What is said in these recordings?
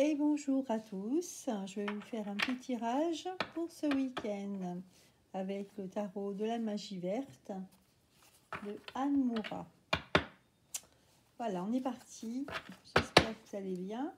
Et bonjour à tous, je vais vous faire un petit tirage pour ce week-end avec le tarot de la magie verte de Anne Moura. Voilà, on est parti, j'espère que vous allez bien.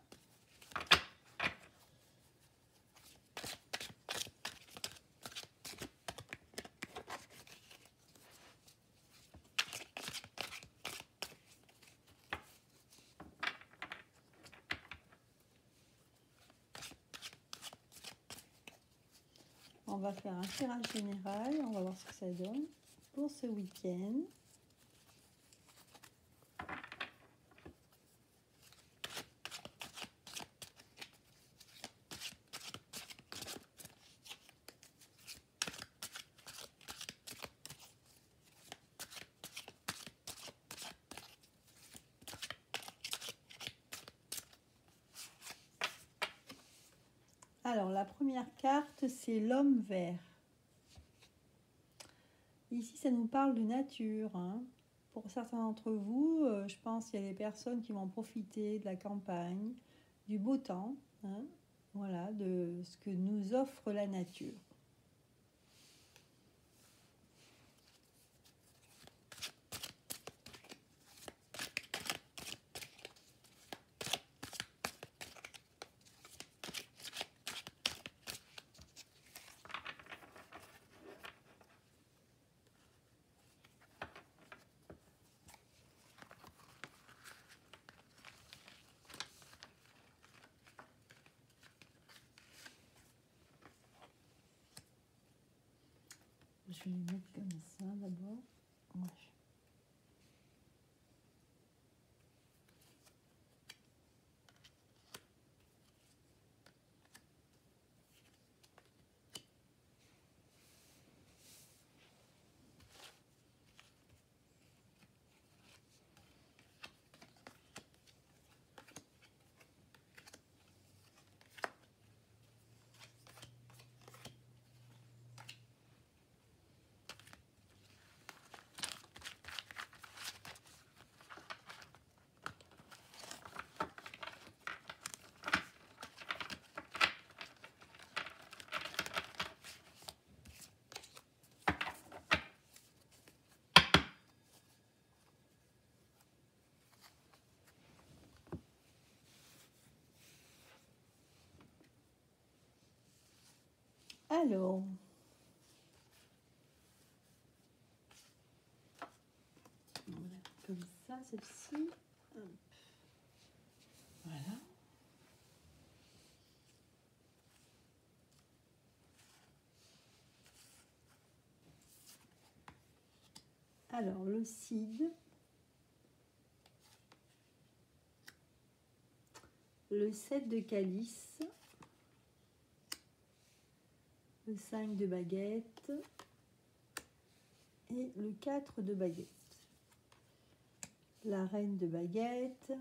On va faire un tirage général, on va voir ce que ça donne pour ce week-end. Alors, la première carte, c'est l'homme vert. Ici, ça nous parle de nature. Pour certains d'entre vous, je pense qu'il y a des personnes qui vont profiter de la campagne, du beau temps, voilà, de ce que nous offre la nature. Je vais les mettre comme ça d'abord. Ouais. Alors, voilà, comme ça, celle-ci. Voilà. Alors, le cid, le 7 de calice, le 5 de baguette et le 4 de baguette. La reine de baguette,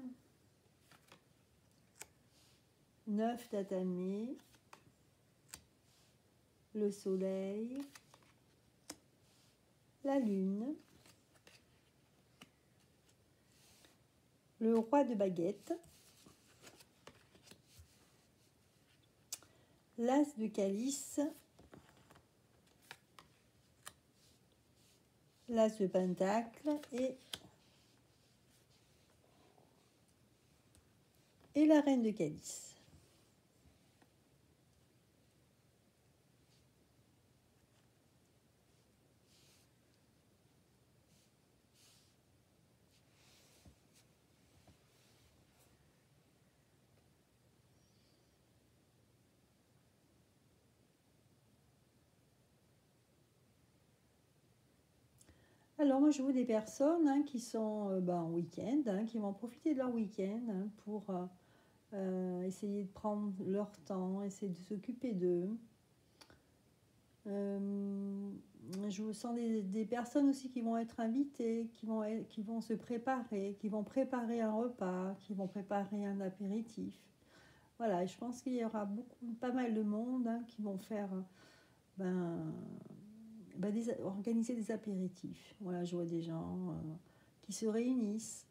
9 d'atamé, le soleil, la lune, le roi de baguette, l'as de calice, l'as de pentacle et la reine de calice. Alors moi je vois des personnes qui sont en week-end, qui vont profiter de leur week-end pour essayer de prendre leur temps, essayer de s'occuper d'eux. Je sens des personnes aussi qui vont être invitées, qui vont se préparer, qui vont préparer un repas, qui vont préparer un apéritif. Voilà, et je pense qu'il y aura pas mal de monde qui vont faire organiser des apéritifs. Voilà, je vois des gens qui se réunissent.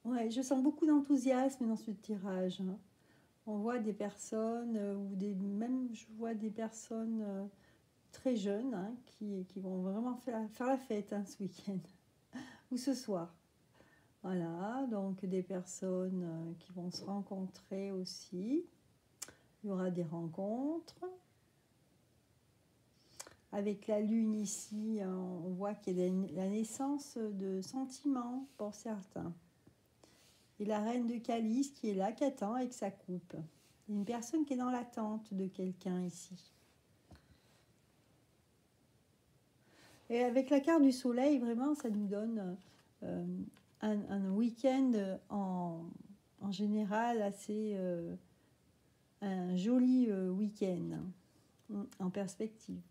Ouais, je sens beaucoup d'enthousiasme dans ce tirage, hein. On voit des personnes, même je vois des personnes très jeunes, hein, qui vont vraiment faire la fête, hein, ce week-end ou ce soir. Voilà, donc des personnes qui vont se rencontrer aussi. Il y aura des rencontres. Avec la lune ici, on voit qu'il y a la naissance de sentiments pour certains. Et la reine de calice qui est là, qui attend avec sa coupe. Il y a une personne qui est dans l'attente de quelqu'un ici. Et avec la carte du soleil, vraiment, ça nous donne un week-end en général assez... un joli week-end en perspective.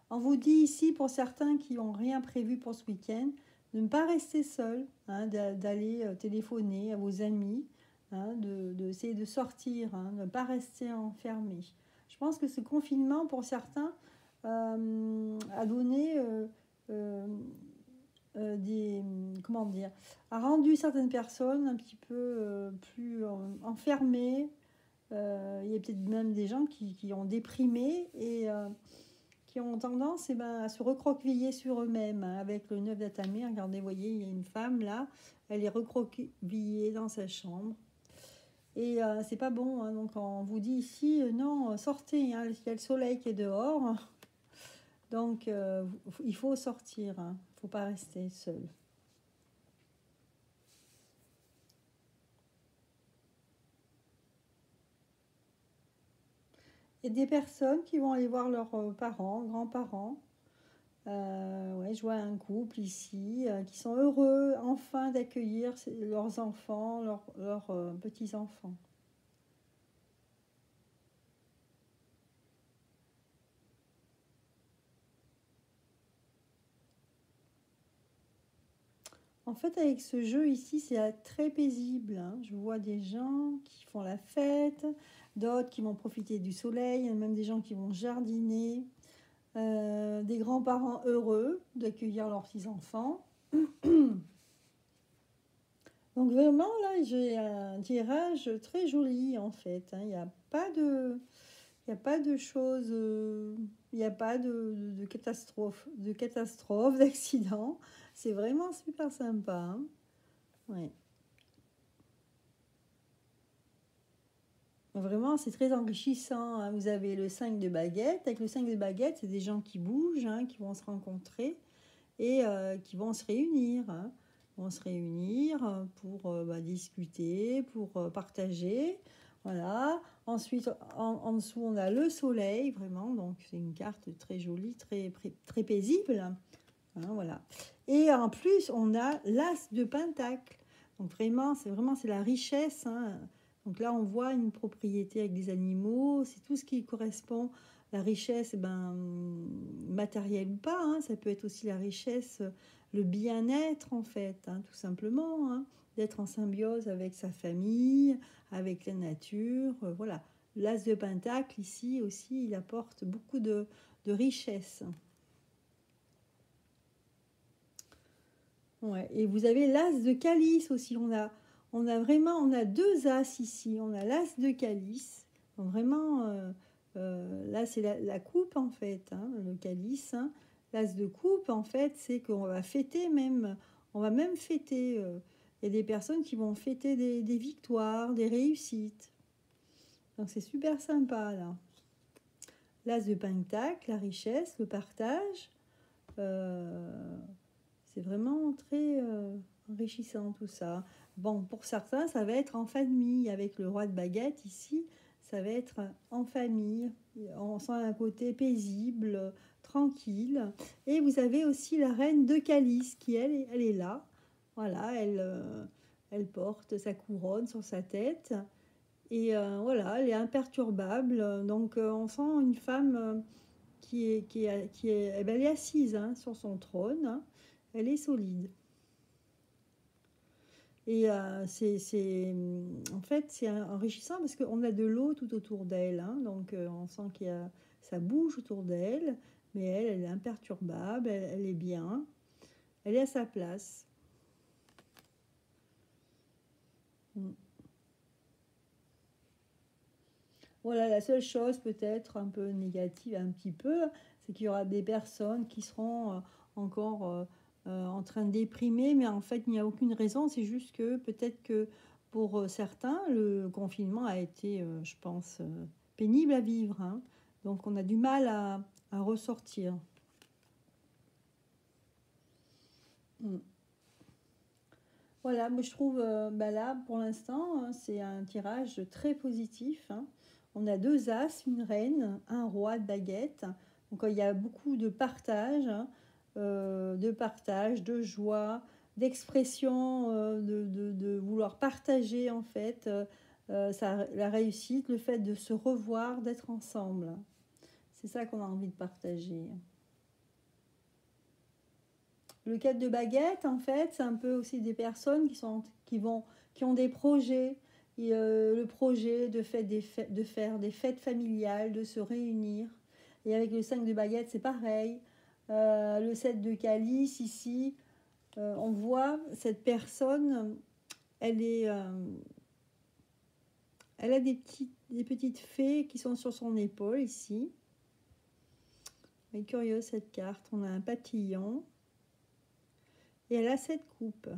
On vous dit ici, pour certains qui n'ont rien prévu pour ce week-end, de ne pas rester seul, hein, d'aller téléphoner à vos amis, hein, d'essayer de sortir, hein, de ne pas rester enfermé. Je pense que ce confinement, pour certains, a donné comment dire, a rendu certaines personnes un petit peu plus enfermées. Il y a peut-être même des gens qui ont déprimé et qui ont tendance à se recroqueviller sur eux-mêmes, hein, avec le 9 d'atamé. Regardez, vous voyez, il y a une femme là, elle est recroquevillée dans sa chambre. Et c'est pas bon, hein, donc on vous dit ici, non, sortez, hein, il y a le soleil qui est dehors. Donc il faut sortir, hein, il ne faut pas rester seul. Il y a des personnes qui vont aller voir leurs parents, grands-parents. Ouais, je vois un couple ici qui sont heureux enfin d'accueillir leurs enfants, leurs petits-enfants. En fait, avec ce jeu ici, c'est très paisible, hein. Je vois des gens qui font la fête, d'autres qui vont profiter du soleil, même des gens qui vont jardiner, des grands-parents heureux d'accueillir leurs petits-enfants. Donc vraiment, là, j'ai un tirage très joli, en fait, hein. Il n'y a pas de... Il n'y a pas de choses, il n'y a pas de catastrophe, d'accident. C'est vraiment super sympa, hein. Ouais. Vraiment, c'est très enrichissant, hein. Vous avez le 5 de baguette. Avec le 5 de baguette, c'est des gens qui bougent, hein, qui vont se rencontrer et qui vont se réunir, hein. Ils vont se réunir pour discuter, pour partager. Voilà. Ensuite, en dessous, on a le soleil, vraiment. Donc, c'est une carte très jolie, très paisible, hein, voilà. Et en plus, on a l'as de pentacle. Donc, vraiment, c'est la richesse, hein. Donc là, on voit une propriété avec des animaux. C'est tout ce qui correspond. La richesse, matérielle ou pas, hein. Ça peut être aussi la richesse, le bien-être, en fait, hein, tout simplement, hein. D'être en symbiose avec sa famille, avec la nature, voilà. L'as de pentacle, ici aussi, il apporte beaucoup de richesse. Ouais. Et vous avez l'as de calice aussi. On a deux as ici. On a l'as de calice. Donc vraiment, là, c'est la coupe, en fait, hein, le calice, hein. L'as de coupe, en fait, c'est qu'on va fêter même. On va même fêter. Il y a des personnes qui vont fêter des victoires, des réussites. Donc c'est super sympa, là. L'as de pentacle, la richesse, le partage. C'est vraiment très enrichissant tout ça. Bon, pour certains, ça va être en famille. Avec le roi de baguette ici, ça va être en famille. On sent un côté paisible, tranquille. Et vous avez aussi la reine de calice qui, elle est là. Voilà, elle porte sa couronne sur sa tête. Et voilà, elle est imperturbable. Donc, on sent une femme elle est assise, hein, sur son trône, hein. Elle est solide. Et en fait, c'est enrichissant parce qu'on a de l'eau tout autour d'elle, hein. Donc, on sent ça bouge autour d'elle. Mais elle est imperturbable, elle est bien. Elle est à sa place. Voilà, la seule chose peut-être un peu négative, un petit peu, c'est qu'il y aura des personnes qui seront encore en train de déprimer, mais en fait, il n'y a aucune raison. C'est juste que peut-être que pour certains, le confinement a été, je pense, pénible à vivre, hein. Donc, on a du mal à ressortir. Mm. Voilà, moi je trouve, là, pour l'instant, c'est un tirage très positif, hein. On a 2 as, une reine, un roi de baguette. Donc il y a beaucoup de partage, de joie, d'expression, de vouloir partager en fait la réussite, le fait de se revoir, d'être ensemble. C'est ça qu'on a envie de partager. Le 4 de baguette, en fait, c'est un peu aussi des personnes qui ont des projets. Et, le projet de faire des fêtes familiales, de se réunir. Et avec le 5 de baguette, c'est pareil. Le 7 de calice, ici, on voit cette personne, elle a des petites fées qui sont sur son épaule, ici. Elle est curieuse, cette carte. On a un papillon. Et elle a cette coupe.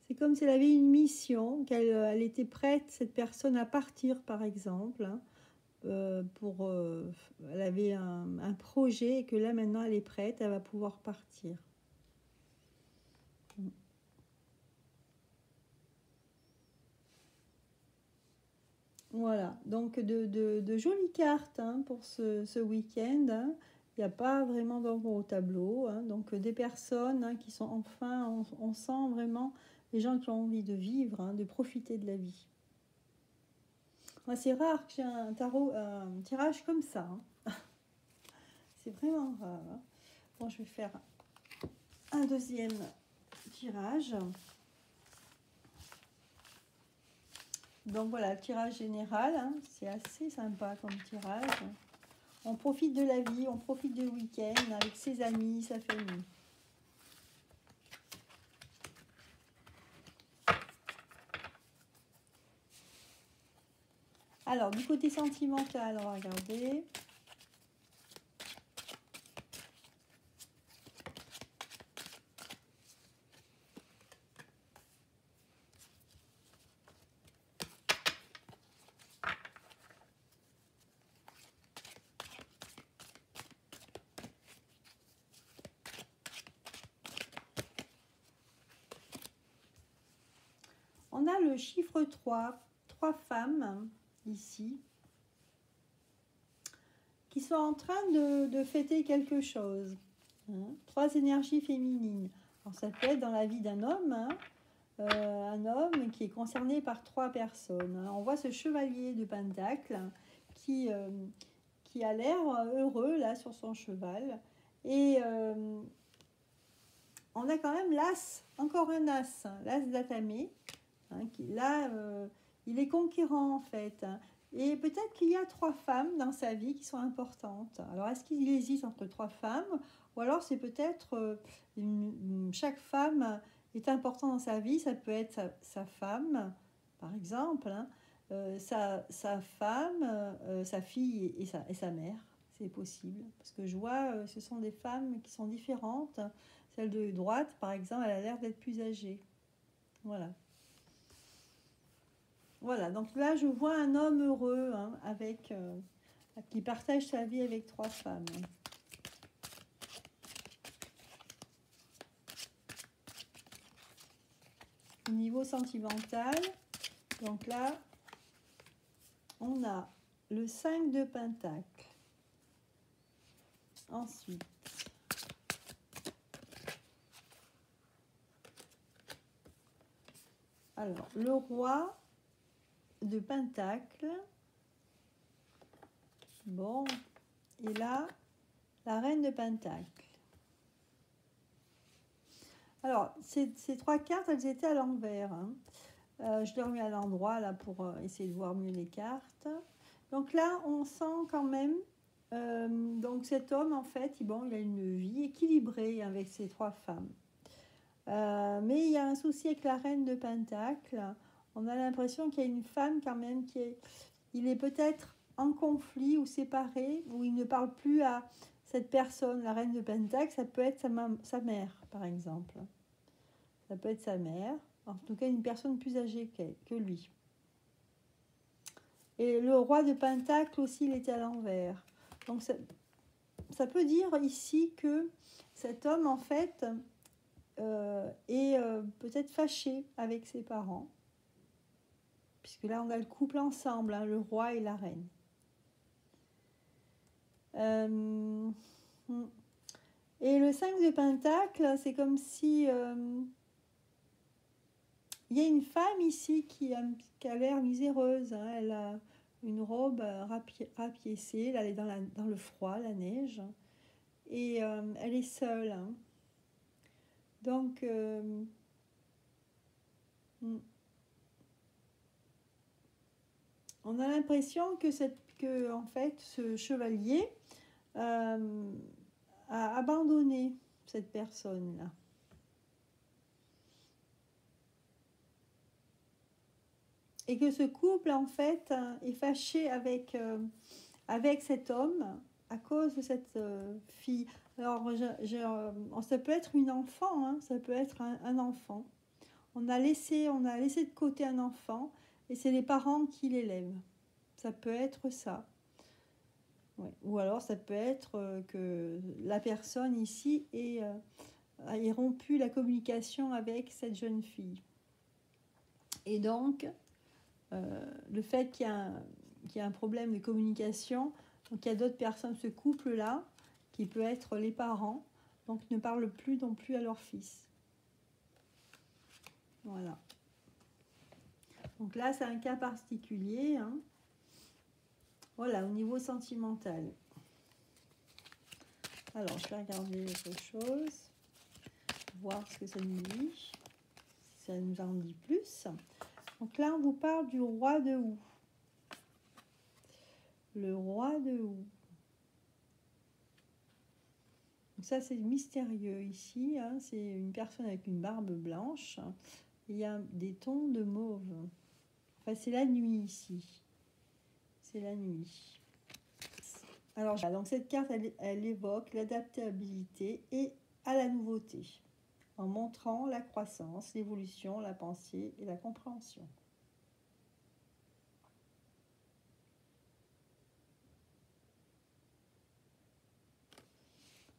C'est comme si elle avait une mission, qu'elle était prête, cette personne, à partir, par exemple, hein, elle avait un projet et que là, maintenant, elle est prête, elle va pouvoir partir. Voilà, donc de jolies cartes, hein, pour ce week-end, hein. Il n'y a pas vraiment d'ombre au tableau, hein. Donc des personnes, hein, qui sont enfin, on sent vraiment les gens qui ont envie de vivre, hein, de profiter de la vie. Moi, c'est rare que j'ai un tirage comme ça, hein. C'est vraiment rare, hein. Bon, je vais faire un deuxième tirage. Donc voilà, le tirage général, hein, c'est assez sympa comme tirage. On profite de la vie, on profite du week-end avec ses amis, sa famille. Alors, du côté sentimental, on va regarder. On a le chiffre 3, 3 femmes, ici, qui sont en train de fêter quelque chose, hein. 3 énergies féminines. Alors, ça peut être dans la vie d'un homme, hein, un homme qui est concerné par 3 personnes, hein. On voit ce chevalier de Pentacle qui a l'air heureux là sur son cheval. Et on a quand même l'as, encore un as, hein, l'as d'Atamé, hein, là, il est conquérant en fait. Et peut-être qu'il y a 3 femmes dans sa vie qui sont importantes. Alors, est-ce qu'il hésite entre 3 femmes, ou alors c'est peut-être chaque femme est importante dans sa vie. Ça peut être sa femme, par exemple, hein, sa femme, sa fille et sa mère. C'est possible. Parce que je vois, ce sont des femmes qui sont différentes. Celle de droite, par exemple, elle a l'air d'être plus âgée. Voilà. Voilà, donc là, je vois un homme heureux, hein, qui partage sa vie avec 3 femmes. Au niveau sentimental, donc là, on a le 5 de Pentacle. Ensuite, alors, le roi de Pentacle. Bon, et là, la reine de Pentacle. Alors, ces 3 cartes, elles étaient à l'envers, hein. Je les remets à l'endroit là pour essayer de voir mieux les cartes. Donc là, on sent quand même Donc cet homme, en fait, bon, il a une vie équilibrée avec ses 3 femmes. Mais il y a un souci avec la reine de Pentacle. On a l'impression qu'il y a une femme quand même il est peut-être en conflit ou séparé, ou il ne parle plus à cette personne, la reine de Pentacle. Ça peut être sa mère, par exemple. Ça peut être sa mère, en tout cas une personne plus âgée que lui. Et le roi de Pentacle aussi, il était à l'envers. Donc ça peut dire ici que cet homme, en fait, est peut-être fâché avec ses parents. Puisque là, on a le couple ensemble, hein, le roi et la reine. Et le 5 de Pentacle, c'est comme si... il y a une femme ici qui a l'air miséreuse. Hein. Elle a une robe rapiécée. Là, elle est dans le froid, la neige. Et elle est seule. Hein. Donc... on a l'impression que en fait, ce chevalier a abandonné cette personne-là. Et que ce couple, en fait, est fâché avec cet homme à cause de cette fille. Alors, ça peut être une enfant, hein, ça peut être un enfant. On a laissé de côté un enfant et c'est les parents qui l'élèvent. Ça peut être ça. Ouais. Ou alors ça peut être que la personne ici ait rompu la communication avec cette jeune fille. Et donc, le fait qu'il y a un problème de communication, donc il y a d'autres personnes, ce couple-là, qui peut être les parents, donc ne parlent plus non plus à leur fils. Voilà. Donc là, c'est un cas particulier. Hein. Voilà, au niveau sentimental. Alors, je vais regarder autre chose, voir ce que ça nous dit, si ça nous en dit plus. Donc là, on vous parle du roi de Houx. Le roi de Houx. Donc ça, c'est mystérieux ici. Hein. C'est une personne avec une barbe blanche. Il y a des tons de mauve. Enfin, c'est la nuit ici. C'est la nuit. Alors, donc cette carte, elle évoque l'adaptabilité et à la nouveauté, en montrant la croissance, l'évolution, la pensée et la compréhension.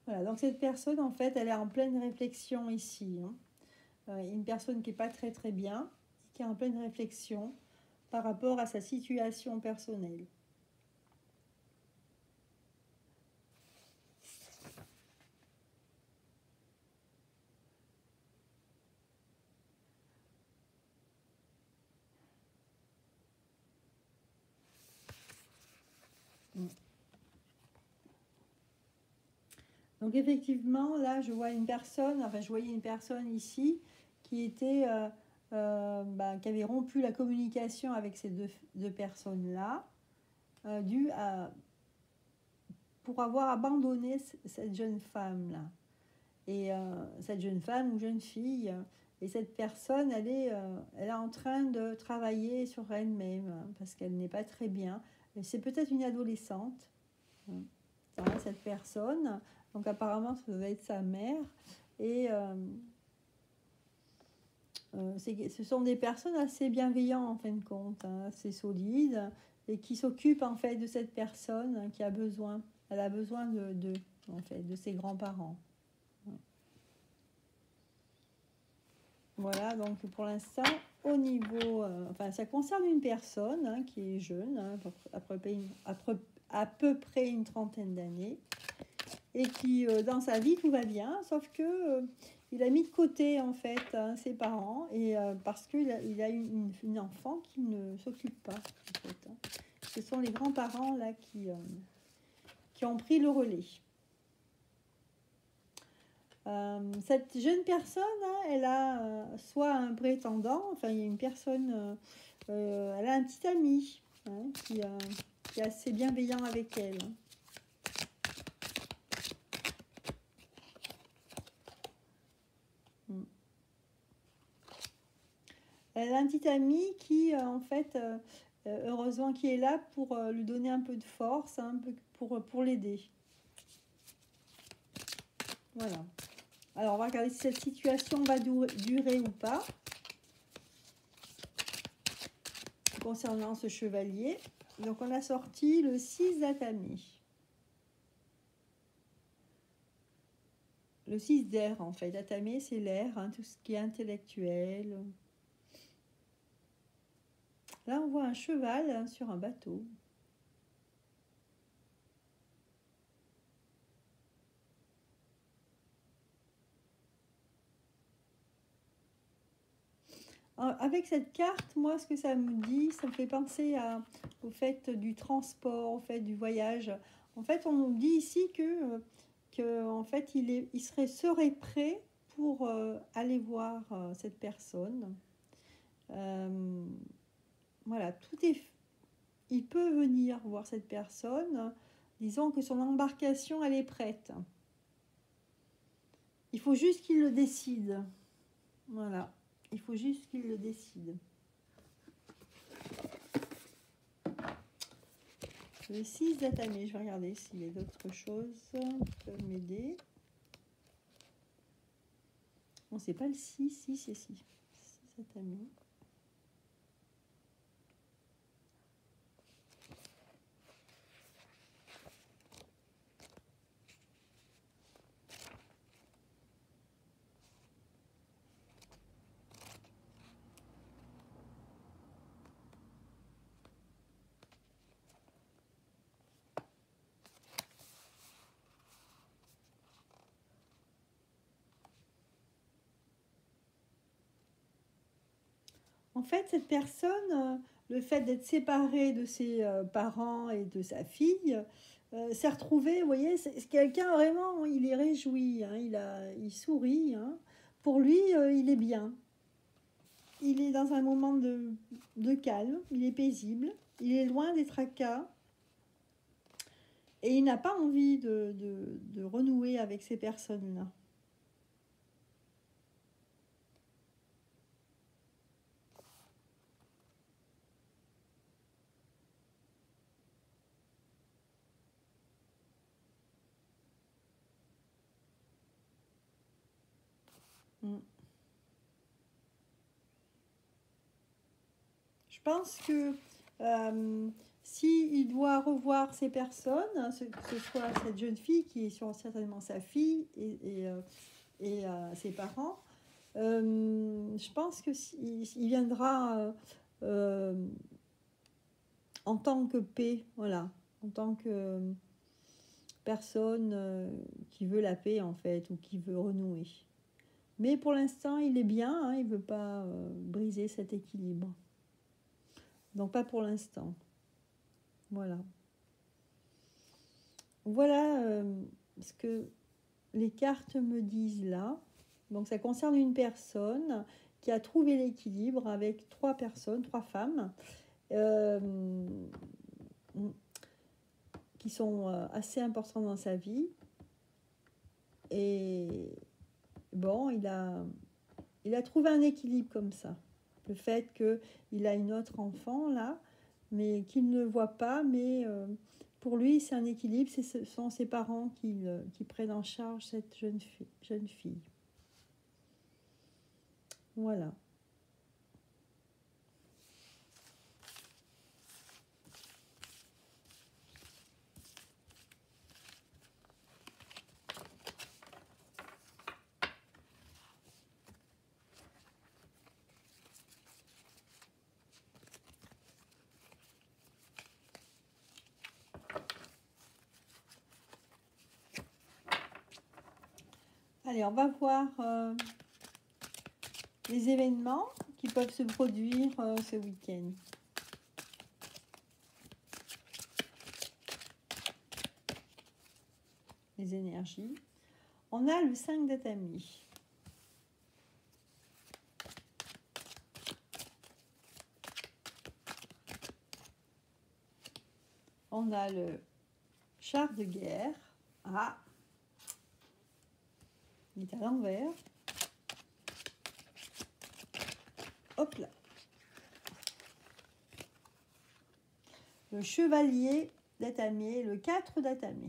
Voilà, donc cette personne, en fait, elle est en pleine réflexion ici. Hein. Une personne qui n'est pas très très bien, qui est en pleine réflexion par rapport à sa situation personnelle. Donc effectivement, là, je vois une personne, enfin je voyais une personne ici qui était, qui avait rompu la communication avec ces deux personnes-là, pour avoir abandonné cette jeune femme-là. Et cette jeune femme ou jeune fille, et cette personne, elle est en train de travailler sur elle-même, hein, parce qu'elle n'est pas très bien. C'est peut-être une adolescente, hein, cette personne. Donc apparemment, ça doit être sa mère. Et ce sont des personnes assez bienveillantes, en fin de compte, hein, assez solides, et qui s'occupent en fait de cette personne, hein, qui a besoin. Elle a besoin en fait, de ses grands-parents. Voilà, donc pour l'instant, au niveau... enfin, ça concerne une personne, hein, qui est jeune, hein, à peu près une trentaine d'années, et qui, dans sa vie, tout va bien, sauf que il a mis de côté, en fait, hein, ses parents, et parce qu'il a une enfant qui ne s'occupe pas, en fait. Hein. Ce sont les grands-parents, là, qui ont pris le relais. Cette jeune personne, hein, elle a soit un prétendant, enfin il y a une personne, elle a un petit ami, hein, qui est assez bienveillant avec elle. a un petit ami qui, en fait, heureusement, qui est là pour lui donner un peu de force, un peu pour l'aider. Voilà. Alors, on va regarder si cette situation va durer ou pas. Concernant ce chevalier. Donc, on a sorti le 6 d'Atami. Le 6 d'air, en fait. Atami, c'est l'air, hein, tout ce qui est intellectuel. Là, on voit un cheval, hein, sur un bateau. Avec cette carte, moi, ce que ça me dit, ça me fait penser au fait du transport, au fait du voyage. En fait, on nous dit ici que en fait, il serait prêt pour aller voir cette personne. Voilà, il peut venir voir cette personne. Disons que son embarcation, elle est prête. Il faut juste qu'il le décide. Voilà. Il faut juste qu'il le décide. Le 6 d'Atami, je vais regarder s'il y a d'autres choses qui peuvent m'aider. Non, c'est pas le 6, c'est 6 d'Atami. En fait, cette personne, le fait d'être séparée de ses parents et de sa fille, s'est retrouvé, vous voyez, c'est quelqu'un vraiment, il est réjoui, hein, il sourit. Hein. Pour lui, il est bien. Il est dans un moment de calme, il est paisible, il est loin des tracas. Et il n'a pas envie de renouer avec ces personnes-là. Je pense que s'il doit revoir ces personnes, que ce soit cette jeune fille qui est certainement sa fille et ses parents, je pense qu'il viendra en tant que paix, voilà, en tant que personne qui veut la paix en fait, ou qui veut renouer. Mais pour l'instant, il est bien, hein, il ne veut pas briser cet équilibre. Donc pas pour l'instant. Voilà. Voilà ce que les cartes me disent là. Donc ça concerne une personne qui a trouvé l'équilibre avec 3 personnes, 3 femmes, qui sont assez importantes dans sa vie. Et bon, il a trouvé un équilibre comme ça. Le fait qu'il a une autre enfant là, mais qu'il ne voit pas, mais pour lui c'est un équilibre, ce sont ses parents qui prennent en charge cette jeune fille. Voilà. Allez, on va voir les événements qui peuvent se produire ce week-end. Les énergies. On a le 5 d'Atami. On a le char de guerre. Ah, il est à l'envers. Hop là. le chevalier d'atamé, le 4 d'atamé.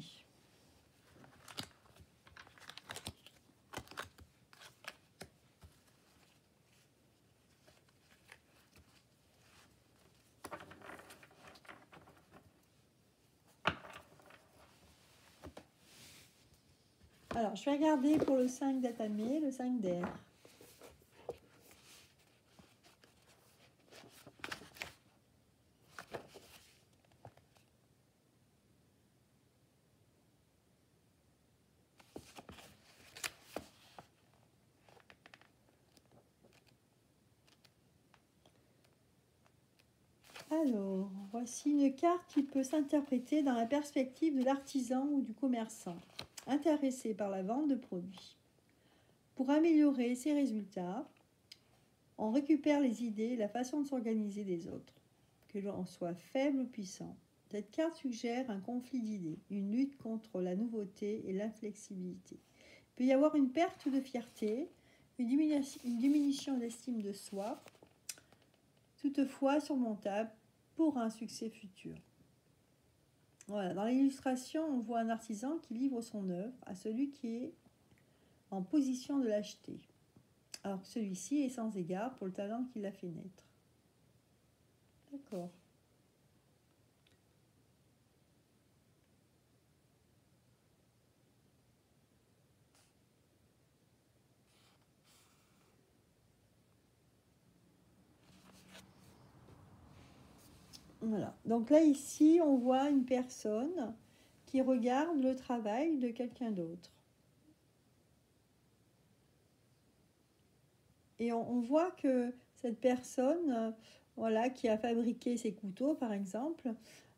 Alors, je vais regarder pour le 5 d'atamé, le 5 d'air. Alors, voici une carte qui peut s'interpréter dans la perspective de l'artisan ou du commerçant intéressé par la vente de produits. Pour améliorer ses résultats, on récupère les idées et la façon de s'organiser des autres, que l'on soit faible ou puissant. Cette carte suggère un conflit d'idées, une lutte contre la nouveauté et l'inflexibilité. Il peut y avoir une perte de fierté, une diminution d'estime de soi, toutefois surmontable pour un succès futur. Voilà, dans l'illustration, on voit un artisan qui livre son œuvre à celui qui est en position de l'acheter. Alors que celui-ci est sans égard pour le talent qui l'a fait naître. D'accord. Voilà. Donc là, ici, on voit une personne qui regarde le travail de quelqu'un d'autre. Et on voit que cette personne, voilà, qui a fabriqué ces couteaux, par exemple,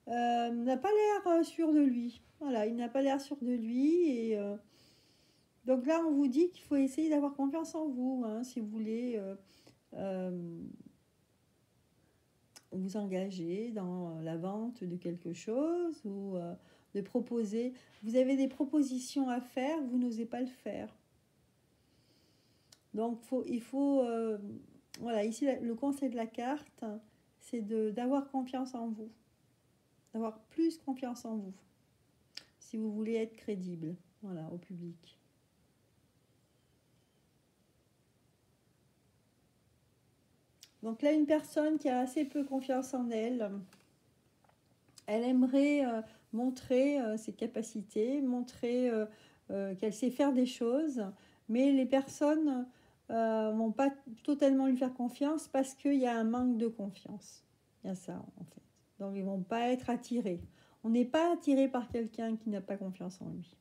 n'a pas l'air sûr de lui. Voilà, il n'a pas l'air sûr de lui. Et donc là, on vous dit qu'il faut essayer d'avoir confiance en vous, hein, si vous voulez vous engager dans la vente de quelque chose ou de proposer. Vous avez des propositions à faire, vous n'osez pas le faire. Donc, il faut voilà, ici, le conseil de la carte, c'est d'avoir confiance en vous, d'avoir plus confiance en vous, si vous voulez être crédible, voilà, au public. Donc là, une personne qui a assez peu confiance en elle, elle aimerait montrer ses capacités, montrer qu'elle sait faire des choses, mais les personnes vont pas totalement lui faire confiance parce qu'il y a un manque de confiance. Il y a ça, en fait. Donc, ils vont pas être attirés. On n'est pas attiré par quelqu'un qui n'a pas confiance en lui.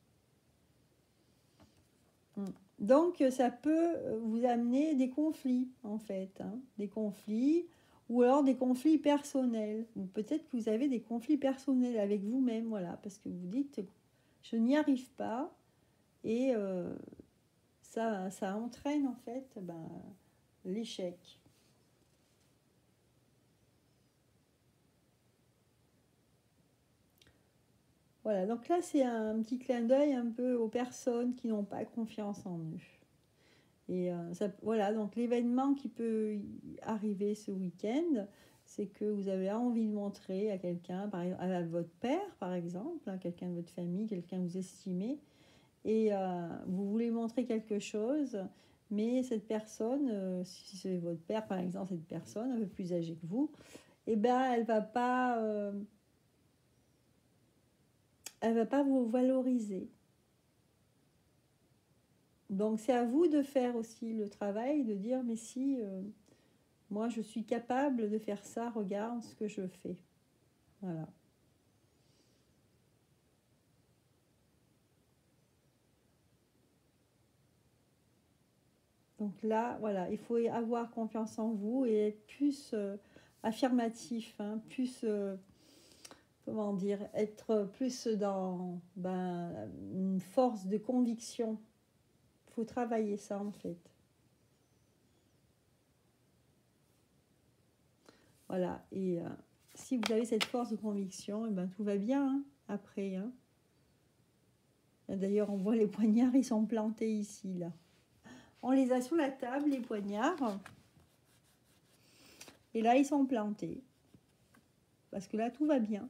Donc, ça peut vous amener des conflits, en fait. Hein, des conflits, ou alors des conflits personnels. Ou peut-être que vous avez des conflits personnels avec vous-même, voilà, parce que vous dites, je n'y arrive pas, et ça entraîne, en fait, l'échec. Voilà, donc là, c'est un petit clin d'œil un peu aux personnes qui n'ont pas confiance en eux. Et voilà, donc l'événement qui peut arriver ce week-end, c'est que vous avez envie de montrer à quelqu'un, à votre père par exemple, à quelqu'un de votre famille, quelqu'un que vous estimez, et vous voulez montrer quelque chose, mais cette personne, si c'est votre père par exemple, cette personne un peu plus âgée que vous, eh ben, elle va pas vous valoriser. Donc c'est à vous de faire aussi le travail, de dire mais si moi je suis capable de faire ça, regarde ce que je fais. Voilà. Donc là, voilà, il faut avoir confiance en vous et être plus affirmatif, hein, plus, comment dire, être plus dans une force de conviction. Il faut travailler ça en fait. Voilà, et si vous avez cette force de conviction, et ben, tout va bien hein, après. Hein. D'ailleurs, on voit les poignards, ils sont plantés ici, là. On les a sur la table, les poignards. Et là, ils sont plantés. parce que là, tout va bien.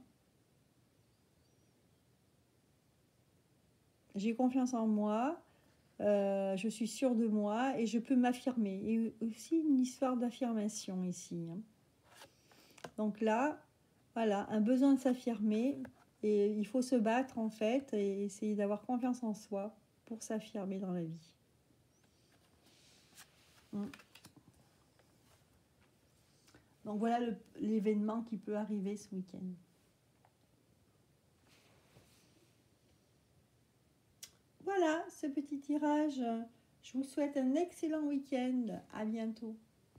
J'ai confiance en moi, je suis sûre de moi et je peux m'affirmer. Et aussi une histoire d'affirmation ici. Hein. Donc là, voilà, un besoin de s'affirmer et il faut se battre en fait et essayer d'avoir confiance en soi pour s'affirmer dans la vie. Donc voilà l'événement qui peut arriver ce week-end. Voilà ce petit tirage. Je vous souhaite un excellent week-end. À bientôt.